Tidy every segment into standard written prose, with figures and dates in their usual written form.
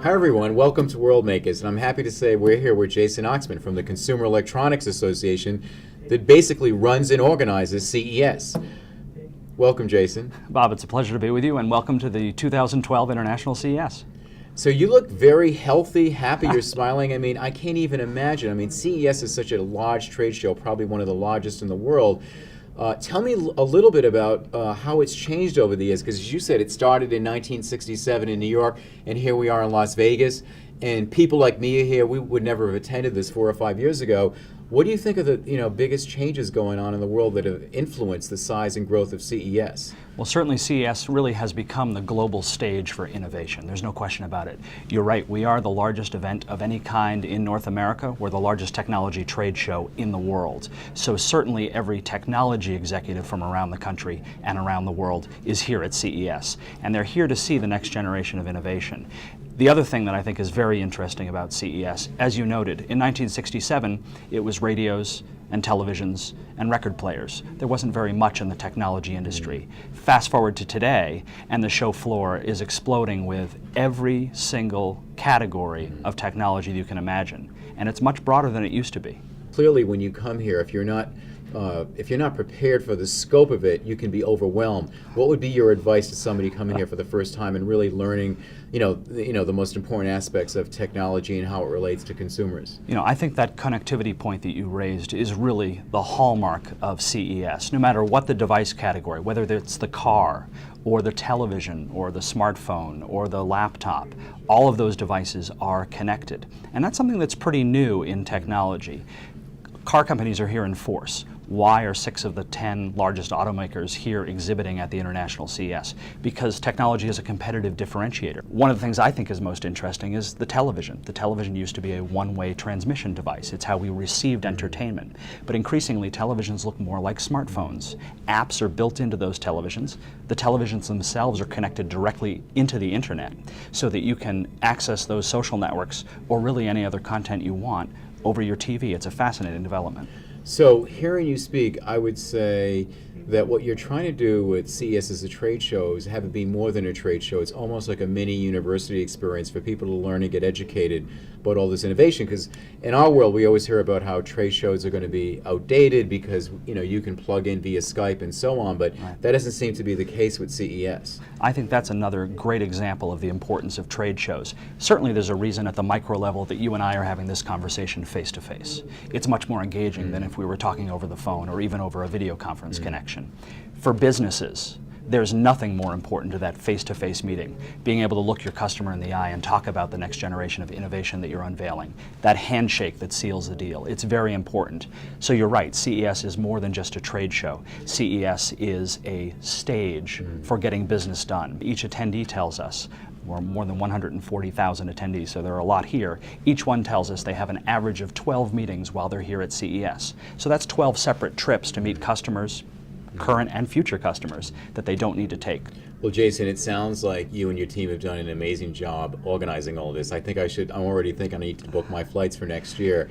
Hi everyone, welcome to Worldmakers, and I'm happy to say we're here with Jason Oxman from the Consumer Electronics Association that basically runs and organizes CES. Welcome, Jason. Bob, it's a pleasure to be with you, and welcome to the 2012 International CES. So you look very healthy, happy, you're smiling. I mean, I can't even imagine. I mean, CES is such a large trade show, probably one of the largest in the world. Tell me a little bit about how it's changed over the years, because as you said, it started in 1967 in New York, and here we are in Las Vegas, and people like me are here. We would never have attended this 4 or 5 years ago. What do you think of the biggest changes going on in the world that have influenced the size and growth of CES? Well, certainly CES really has become the global stage for innovation. There's no question about it. You're right, we are the largest event of any kind in North America. We're the largest technology trade show in the world. So certainly every technology executive from around the country and around the world is here at CES. And they're here to see the next generation of innovation. The other thing that I think is very interesting about CES, as you noted, in 1967 it was radios and televisions and record players. There wasn't very much in the technology industry. Fast forward to today, and the show floor is exploding with every single category of technology you can imagine. And it's much broader than it used to be. Clearly, when you come here, if you're not prepared for the scope of it, you can be overwhelmed. What would be your advice to somebody coming here for the first time and really learning, the most important aspects of technology and how it relates to consumers? I think that connectivity point that you raised is really the hallmark of CES. No matter what the device category, whether it's the car or the television or the smartphone or the laptop, all of those devices are connected. And that's something that's pretty new in technology. Car companies are here in force. Why are 6 of the 10 largest automakers here exhibiting at the International CES? Because technology is a competitive differentiator. One of the things I think is most interesting is the television. The television used to be a one-way transmission device. It's how we received entertainment. But increasingly, televisions look more like smartphones. Apps are built into those televisions. The televisions themselves are connected directly into the internet so that you can access those social networks or really any other content you want over your TV. It's a fascinating development. So hearing you speak, I would say that what you're trying to do with CES as a trade show is have it be more than a trade show. It's almost like a mini university experience for people to learn and get educated about all this innovation. Because in our world, we always hear about how trade shows are going to be outdated because you can plug in via Skype and so on, but that doesn't seem to be the case with CES. I think that's another great example of the importance of trade shows. Certainly there's a reason at the micro level that you and I are having this conversation face to face. It's much more engaging than if we were talking over the phone or even over a video conference connection. For businesses, there's nothing more important to that face-to-face meeting, being able to look your customer in the eye and talk about the next generation of innovation that you're unveiling, that handshake that seals the deal. It's very important. So you're right, CES is more than just a trade show. CES is a stage for getting business done. Each attendee tells us, we're more than 140,000 attendees, so there are a lot here. Each one tells us they have an average of 12 meetings while they're here at CES. So that's 12 separate trips to meet customers, current and future customers, that they don't need to take. Well, Jason, it sounds like you and your team have done an amazing job organizing all this. I'm already thinking I need to book my flights for next year.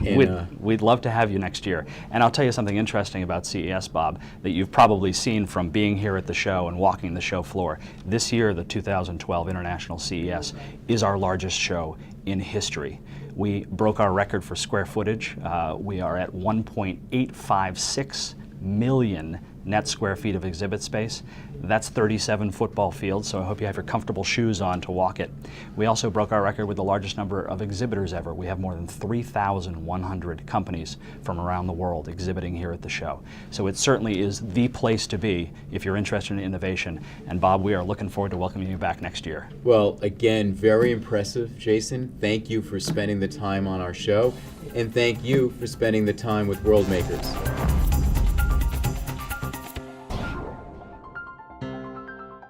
And, we'd love to have you next year. And I'll tell you something interesting about CES, Bob, that you've probably seen from being here at the show and walking the show floor. This year, the 2012 International CES is our largest show in history. We broke our record for square footage. We are at 1.856 million net square feet of exhibit space. That's 37 football fields, so I hope you have your comfortable shoes on to walk it. We also broke our record with the largest number of exhibitors ever. We have more than 3,100 companies from around the world exhibiting here at the show. So it certainly is the place to be if you're interested in innovation. And Bob, we are looking forward to welcoming you back next year. Well, again, very impressive, Jason. Thank you for spending the time on our show, and thank you for spending the time with Worldmakers.